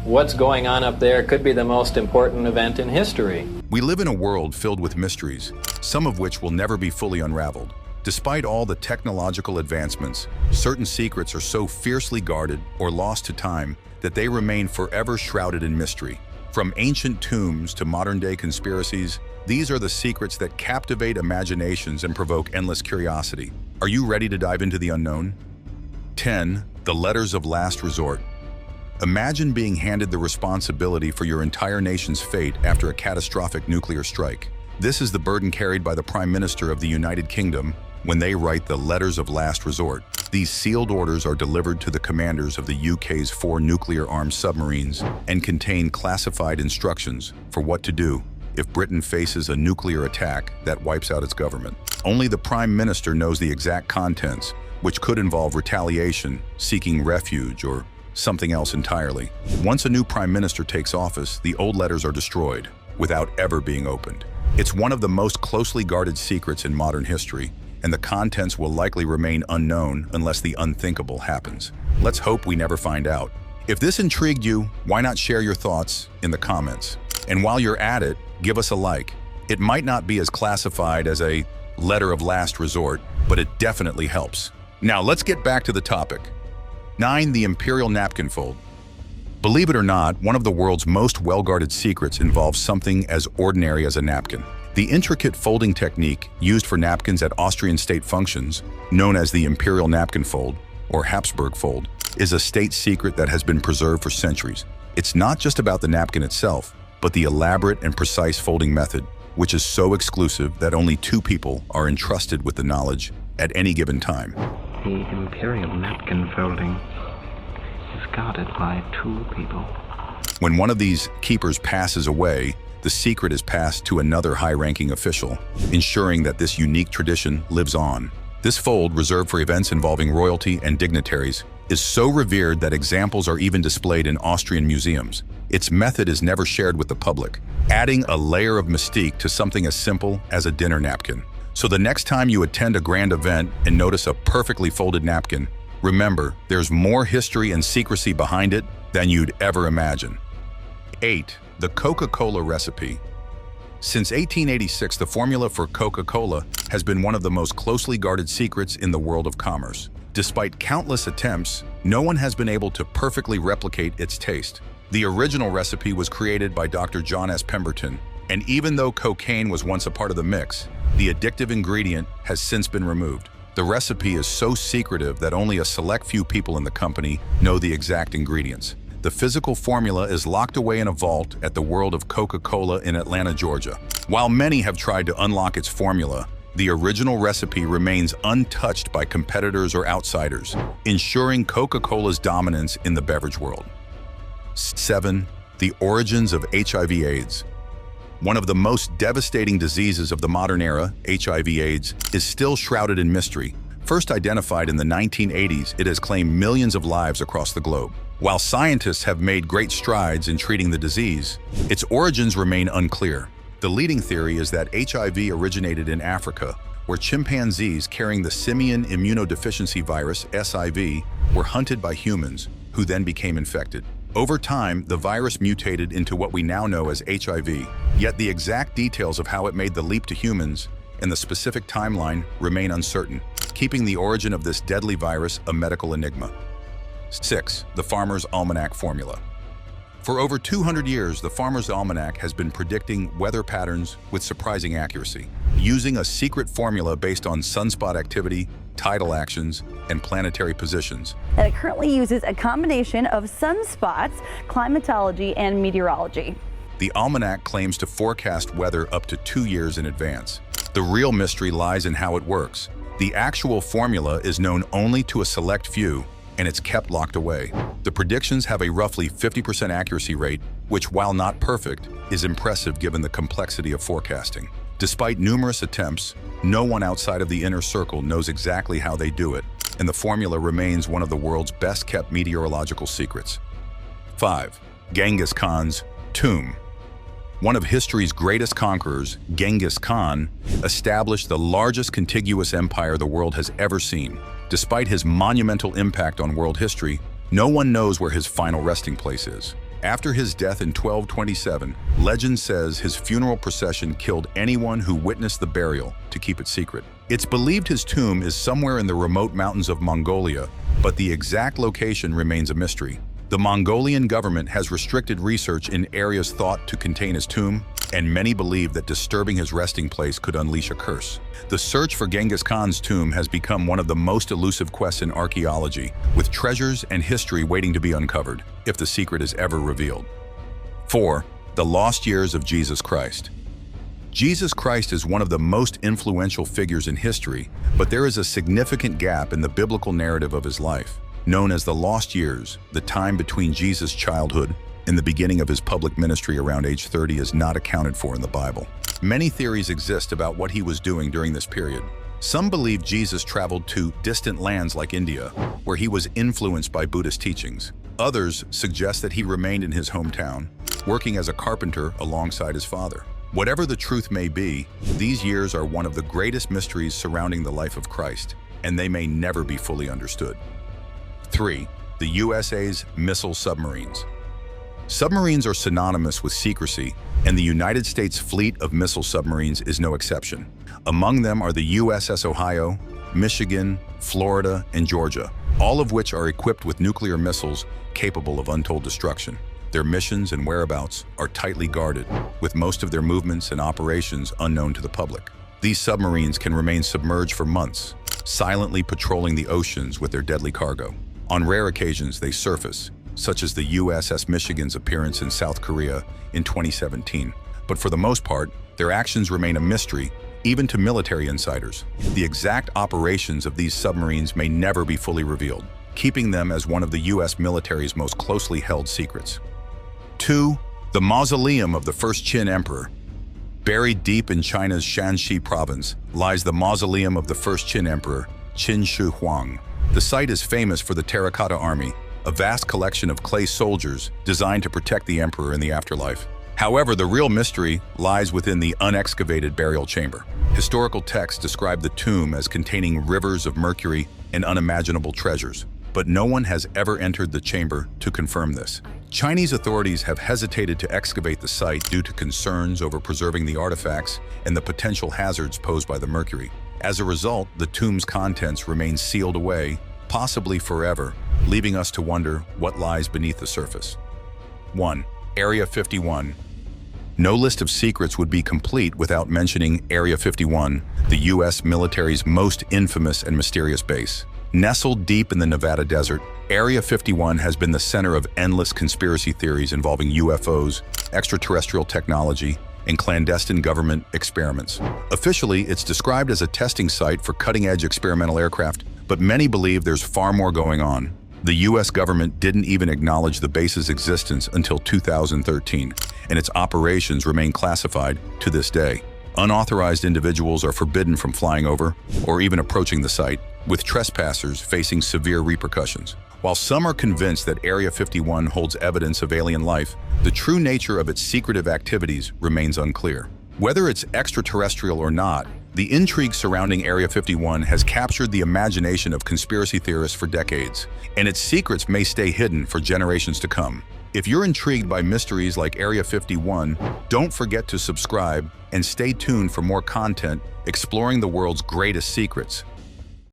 what's going on up there could be the most important event in history. We live in a world filled with mysteries, some of which will never be fully unraveled. Despite all the technological advancements, certain secrets are so fiercely guarded or lost to time that they remain forever shrouded in mystery. From ancient tombs to modern-day conspiracies, these are the secrets that captivate imaginations and provoke endless curiosity. Are you ready to dive into the unknown? 10. The Letters of Last Resort. Imagine being handed the responsibility for your entire nation's fate after a catastrophic nuclear strike. This is the burden carried by the Prime Minister of the United Kingdom when they write the Letters of Last Resort. These sealed orders are delivered to the commanders of the UK's 4 nuclear-armed submarines and contain classified instructions for what to do if Britain faces a nuclear attack that wipes out its government. Only the Prime Minister knows the exact contents, which could involve retaliation, seeking refuge, or something else entirely. Once a new Prime Minister takes office, the old letters are destroyed without ever being opened. It's one of the most closely guarded secrets in modern history, and the contents will likely remain unknown unless the unthinkable happens. Let's hope we never find out. If this intrigued you, why not share your thoughts in the comments? And while you're at it, give us a like. It might not be as classified as a letter of last resort, but it definitely helps. Now let's get back to the topic. 9. The Imperial Napkin Fold. Believe it or not, one of the world's most well-guarded secrets involves something as ordinary as a napkin. The intricate folding technique used for napkins at Austrian state functions, known as the Imperial Napkin Fold, or Habsburg Fold, is a state secret that has been preserved for centuries. It's not just about the napkin itself, but the elaborate and precise folding method, which is so exclusive that only 2 people are entrusted with the knowledge at any given time. The Imperial napkin folding is guarded by 2 people. When one of these keepers passes away, the secret is passed to another high-ranking official, ensuring that this unique tradition lives on. This fold, reserved for events involving royalty and dignitaries, is so revered that examples are even displayed in Austrian museums. Its method is never shared with the public, adding a layer of mystique to something as simple as a dinner napkin. So the next time you attend a grand event and notice a perfectly folded napkin, remember, there's more history and secrecy behind it than you'd ever imagine. 8. The Coca-Cola Recipe. Since 1886, the formula for Coca-Cola has been one of the most closely guarded secrets in the world of commerce. Despite countless attempts, no one has been able to perfectly replicate its taste. The original recipe was created by Dr. John S. Pemberton, and even though cocaine was once a part of the mix, the addictive ingredient has since been removed. The recipe is so secretive that only a select few people in the company know the exact ingredients. The physical formula is locked away in a vault at the World of Coca-Cola in Atlanta, Georgia. While many have tried to unlock its formula, the original recipe remains untouched by competitors or outsiders, ensuring Coca-Cola's dominance in the beverage world. 7. The Origins of HIV AIDS. One of the most devastating diseases of the modern era, HIV AIDS, is still shrouded in mystery. First identified in the 1980s, it has claimed millions of lives across the globe. While scientists have made great strides in treating the disease, its origins remain unclear. The leading theory is that HIV originated in Africa, where chimpanzees carrying the simian immunodeficiency virus, SIV, were hunted by humans, who then became infected. Over time, the virus mutated into what we now know as HIV, yet the exact details of how it made the leap to humans and the specific timeline remain uncertain, keeping the origin of this deadly virus a medical enigma. 6. The Farmer's Almanac Formula. For over 200 years, the Farmer's Almanac has been predicting weather patterns with surprising accuracy, using a secret formula based on sunspot activity, tidal actions, and planetary positions. And it currently uses a combination of sunspots, climatology, and meteorology. The Almanac claims to forecast weather up to 2 years in advance. The real mystery lies in how it works. The actual formula is known only to a select few, and it's kept locked away. The predictions have a roughly 50% accuracy rate, which, while not perfect, is impressive given the complexity of forecasting. Despite numerous attempts, no one outside of the inner circle knows exactly how they do it, and the formula remains one of the world's best-kept meteorological secrets. 5. Genghis Khan's tomb. One of history's greatest conquerors, Genghis Khan, established the largest contiguous empire the world has ever seen. Despite his monumental impact on world history, no one knows where his final resting place is. After his death in 1227, legend says his funeral procession killed anyone who witnessed the burial to keep it secret. It's believed his tomb is somewhere in the remote mountains of Mongolia, but the exact location remains a mystery. The Mongolian government has restricted research in areas thought to contain his tomb, and many believe that disturbing his resting place could unleash a curse. The search for Genghis Khan's tomb has become one of the most elusive quests in archaeology, with treasures and history waiting to be uncovered, if the secret is ever revealed. 4. The lost years of Jesus Christ. Jesus Christ is one of the most influential figures in history, but there is a significant gap in the biblical narrative of his life. Known as the lost years, the time between Jesus' childhood and the beginning of his public ministry around age 30 is not accounted for in the Bible. Many theories exist about what he was doing during this period. Some believe Jesus traveled to distant lands like India, where he was influenced by Buddhist teachings. Others suggest that he remained in his hometown, working as a carpenter alongside his father. Whatever the truth may be, these years are one of the greatest mysteries surrounding the life of Christ, and they may never be fully understood. 3. The USA's missile submarines. Submarines are synonymous with secrecy, and the United States fleet of missile submarines is no exception. Among them are the USS Ohio, Michigan, Florida, and Georgia, all of which are equipped with nuclear missiles capable of untold destruction. Their missions and whereabouts are tightly guarded, with most of their movements and operations unknown to the public. These submarines can remain submerged for months, silently patrolling the oceans with their deadly cargo. On rare occasions, they surface, such as the USS Michigan's appearance in South Korea in 2017. But for the most part, their actions remain a mystery, even to military insiders. The exact operations of these submarines may never be fully revealed, keeping them as one of the US military's most closely held secrets. 2. The Mausoleum of the First Qin Emperor. Buried deep in China's Shanxi province lies the Mausoleum of the First Qin Emperor, Qin Shi Huang. The site is famous for the Terracotta Army, a vast collection of clay soldiers designed to protect the emperor in the afterlife. However, the real mystery lies within the unexcavated burial chamber. Historical texts describe the tomb as containing rivers of mercury and unimaginable treasures, but no one has ever entered the chamber to confirm this. Chinese authorities have hesitated to excavate the site due to concerns over preserving the artifacts and the potential hazards posed by the mercury. As a result, the tomb's contents remain sealed away, possibly forever, leaving us to wonder what lies beneath the surface. 1. Area 51. No list of secrets would be complete without mentioning Area 51, the U.S. military's most infamous and mysterious base. Nestled deep in the Nevada desert, Area 51 has been the center of endless conspiracy theories involving UFOs, extraterrestrial technology, and clandestine government experiments. Officially, it's described as a testing site for cutting-edge experimental aircraft, but many believe there's far more going on. The U.S. government didn't even acknowledge the base's existence until 2013, and its operations remain classified to this day. Unauthorized individuals are forbidden from flying over or even approaching the site, with trespassers facing severe repercussions. While some are convinced that Area 51 holds evidence of alien life, the true nature of its secretive activities remains unclear. Whether it's extraterrestrial or not, the intrigue surrounding Area 51 has captured the imagination of conspiracy theorists for decades, and its secrets may stay hidden for generations to come. If you're intrigued by mysteries like Area 51, don't forget to subscribe and stay tuned for more content exploring the world's greatest secrets.